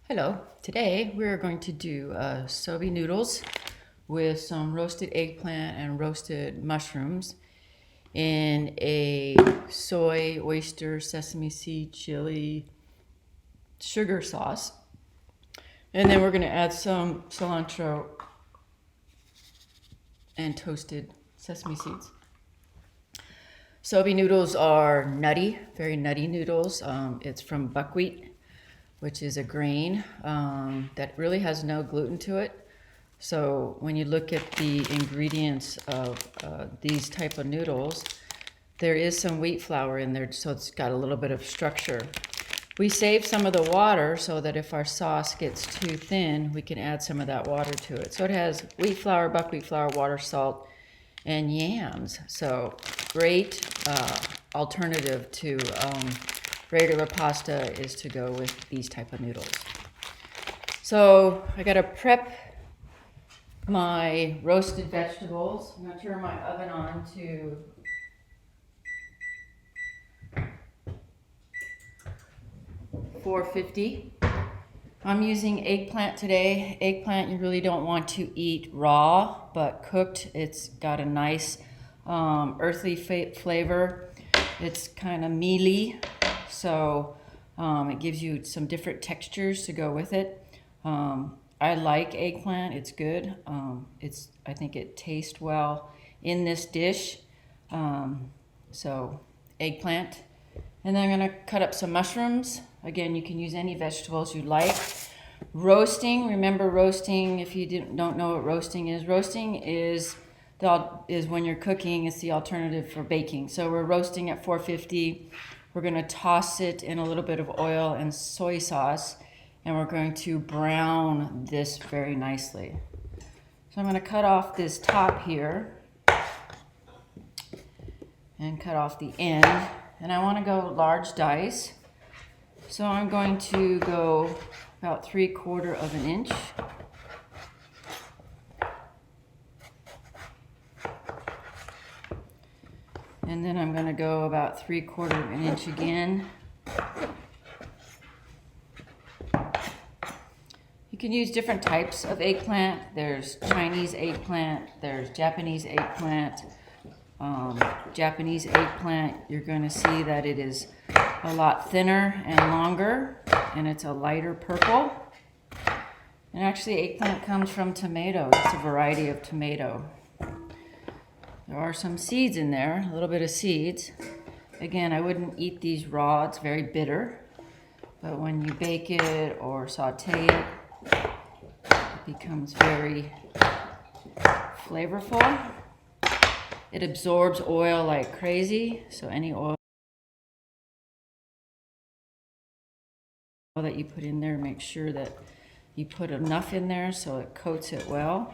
Hello, today we're going to do soba noodles with some roasted eggplant and roasted mushrooms in a soy, oyster, sesame seed, chili, sugar sauce. And then we're going to add some cilantro and toasted sesame seeds. Soba noodles are nutty, very nutty noodles. It's from buckwheat, which is a grain that really has no gluten to it. So when you look at the ingredients of these type of noodles, there is some wheat flour in there, so it's got a little bit of structure. We save some of the water so that if our sauce gets too thin, we can add some of that water to it. So it has wheat flour, buckwheat flour, water, salt, and yams. So great alternative to regular pasta is to go with these type of noodles. So I gotta prep my roasted vegetables. I'm gonna turn my oven on to 450. I'm using eggplant today. Eggplant you really don't want to eat raw, but cooked it's got a nice earthy flavor. It's kind of mealy, so it gives you some different textures to go with it. I like eggplant, it's good. I think it tastes well in this dish. So eggplant. And then I'm gonna cut up some mushrooms. Again, you can use any vegetables you like. Roasting, remember roasting, if you don't know what roasting is when you're cooking, it's the alternative for baking. So we're roasting at 450. We're gonna toss it in a little bit of oil and soy sauce, and we're going to brown this very nicely. So I'm gonna cut off this top here and cut off the end. And I wanna go large dice. So I'm going to go about 3/4 of an inch. And then I'm gonna go about 3/4 of an inch again. You can use different types of eggplant. There's Chinese eggplant, there's Japanese eggplant. Japanese eggplant, you're gonna see that it is a lot thinner and longer, and it's a lighter purple. And actually eggplant comes from tomato. It's a variety of tomato. There are some seeds in there, a little bit of seeds. Again, I wouldn't eat these raw, it's very bitter. But when you bake it or saute it, it becomes very flavorful. It absorbs oil like crazy, so any oil that you put in there, make sure that you put enough in there so it coats it well.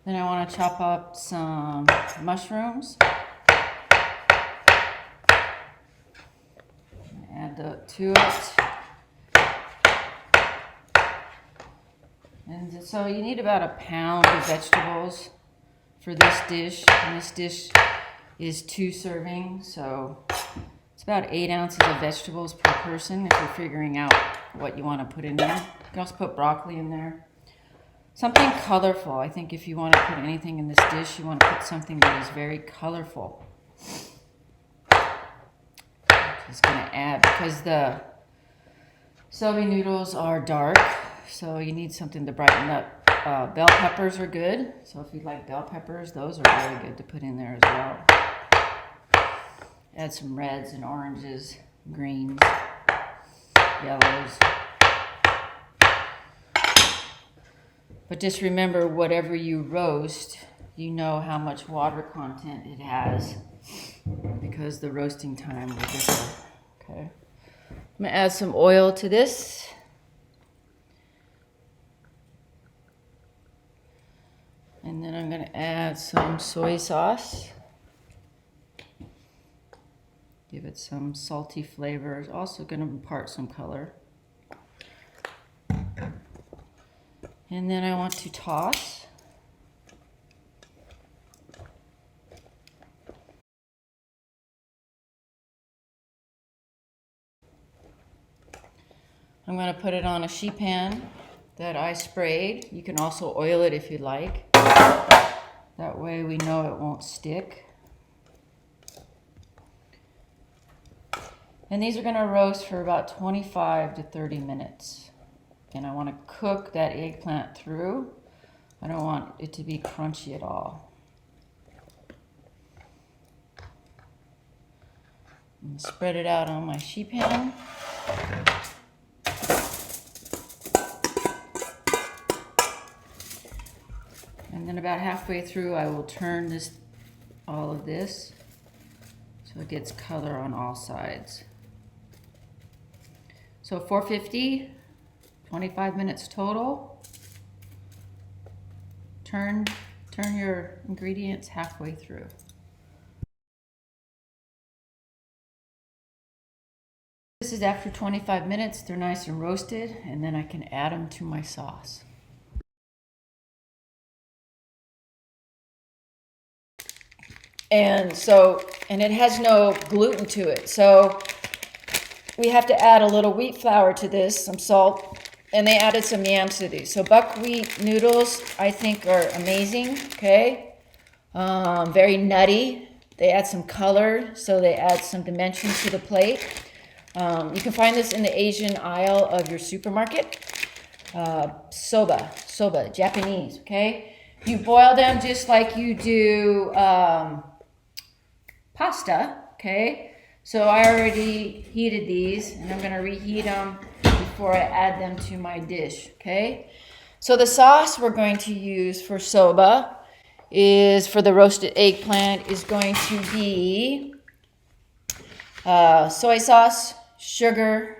Then I want to chop up some mushrooms. Add that to it. And so you need about 1 pound of vegetables for this dish. And this dish is 2 servings, so it's about 8 ounces of vegetables per person if you're figuring out what you want to put in there. You can also put broccoli in there. Something colorful. I think if you want to put anything in this dish, you want to put something that is very colorful. Just going to add, because the soba noodles are dark, so you need something to brighten up. Bell peppers are good, so if you like bell peppers, those are really good to put in there as well. Add some reds and oranges, greens, yellows. But just remember, whatever you roast, you know how much water content it has because the roasting time will differ. Okay. I'm gonna add some oil to this. And then I'm gonna add some soy sauce. Give it some salty flavor. It's also gonna impart some color. And then I want to toss. I'm going to put it on a sheet pan that I sprayed. You can also oil it if you like. That way we know it won't stick. And these are going to roast for about 25 to 30 minutes. And I want to cook that eggplant through. I don't want it to be crunchy at all. I'm going to spread it out on my sheet pan. And then about halfway through, I will turn all of this so it gets color on all sides. So 450, 25 minutes total. Turn your ingredients halfway through. This is after 25 minutes. They're nice and roasted, and then I can add them to my sauce. And it has no gluten to it. So we have to add a little wheat flour to this, some salt, and they added some yams to these. So buckwheat noodles, I think, are amazing, okay? Very nutty. They add some color, so they add some dimension to the plate. You can find this in the Asian aisle of your supermarket. Soba, Japanese, okay? You boil them just like you do pasta, okay? So I already heated these, and I'm gonna reheat them before I add them to my dish, okay? So the sauce we're going to use for soba for the roasted eggplant is going to be soy sauce, sugar.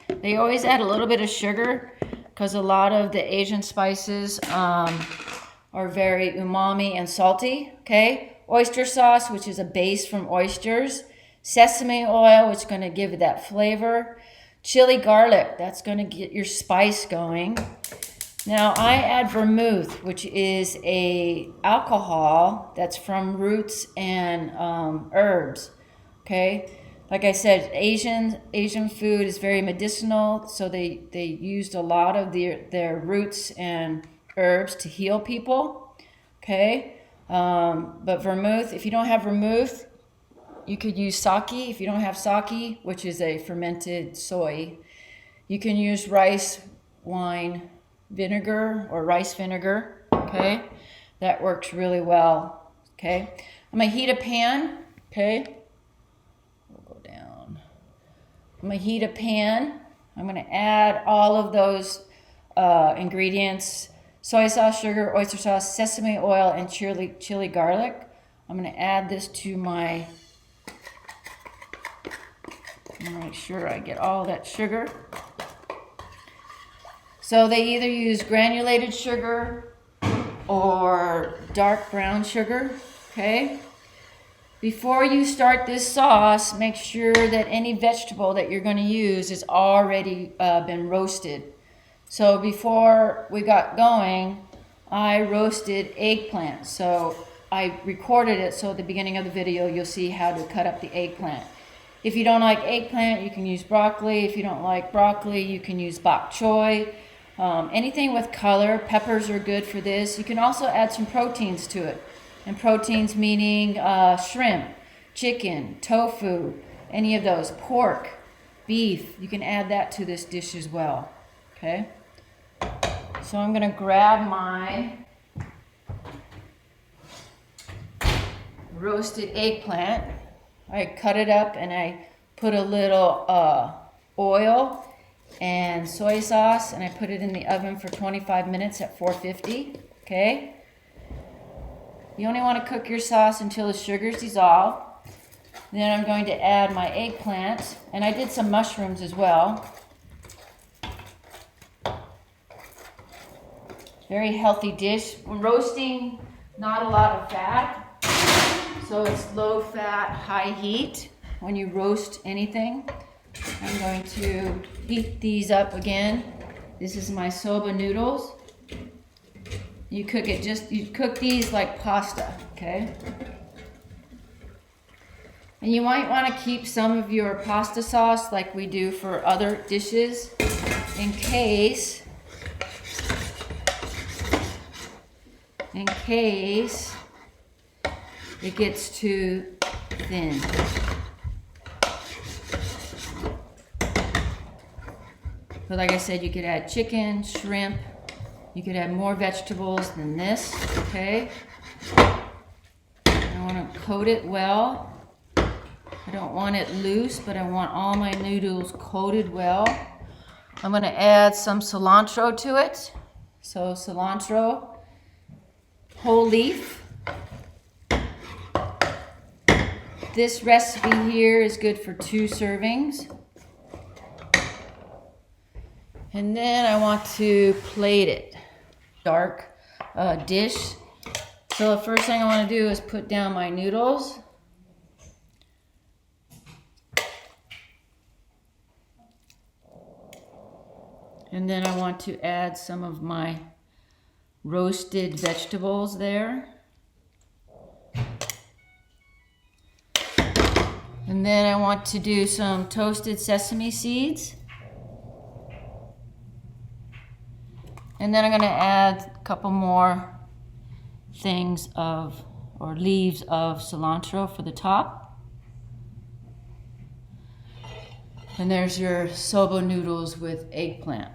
They always add a little bit of sugar because a lot of the Asian spices are very umami and salty, okay? Oyster sauce, which is a base from oysters. Sesame oil, which is going to give it that flavor. Chili garlic, that's going to get your spice going. Now I add vermouth, which is a alcohol that's from roots and herbs, okay? Like I said, Asian food is very medicinal, so they used a lot of their roots and herbs to heal people, okay? But vermouth, if you don't have vermouth, you could use sake. If you don't have sake, which is a fermented soy, you can use rice wine vinegar or rice vinegar, okay? That works really well, okay? I'm gonna heat a pan, okay? We'll go down. I'm gonna heat a pan. I'm gonna add all of those ingredients: soy sauce, sugar, oyster sauce, sesame oil, and chili garlic. I'm gonna add this to my, I'm gonna make sure I get all that sugar. So they either use granulated sugar or dark brown sugar, okay? Before you start this sauce, make sure that any vegetable that you're gonna use is already been roasted. So before we got going, I roasted eggplant. So I recorded it, so at the beginning of the video, you'll see how to cut up the eggplant. If you don't like eggplant, you can use broccoli. If you don't like broccoli, you can use bok choy. Anything with color. Peppers are good for this. You can also add some proteins to it. And proteins meaning shrimp, chicken, tofu, any of those. Pork, beef. You can add that to this dish as well. Okay? So I'm going to grab my roasted eggplant. I cut it up and I put a little oil and soy sauce, and I put it in the oven for 25 minutes at 450, okay? You only want to cook your sauce until the sugars dissolve. Then I'm going to add my eggplant, and I did some mushrooms as well. Very healthy dish. When roasting, not a lot of fat, so it's low fat, high heat when you roast anything. I'm going to heat these up again. This is my soba noodles. You cook these like pasta, okay? And you might want to keep some of your pasta sauce like we do for other dishes. in case it gets too thin. But like I said, you could add chicken, shrimp, you could add more vegetables than this, okay? I want to coat it well. I don't want it loose, but I want all my noodles coated well. I'm going to add some cilantro to it. So cilantro, whole leaf. This recipe here is good for 2 servings. And then I want to plate it. Dark dish. So the first thing I want to do is put down my noodles. And then I want to add some of my roasted vegetables there. And then I want to do some toasted sesame seeds. And then I'm going to add a couple more things or leaves of cilantro for the top. And there's your soba noodles with eggplant.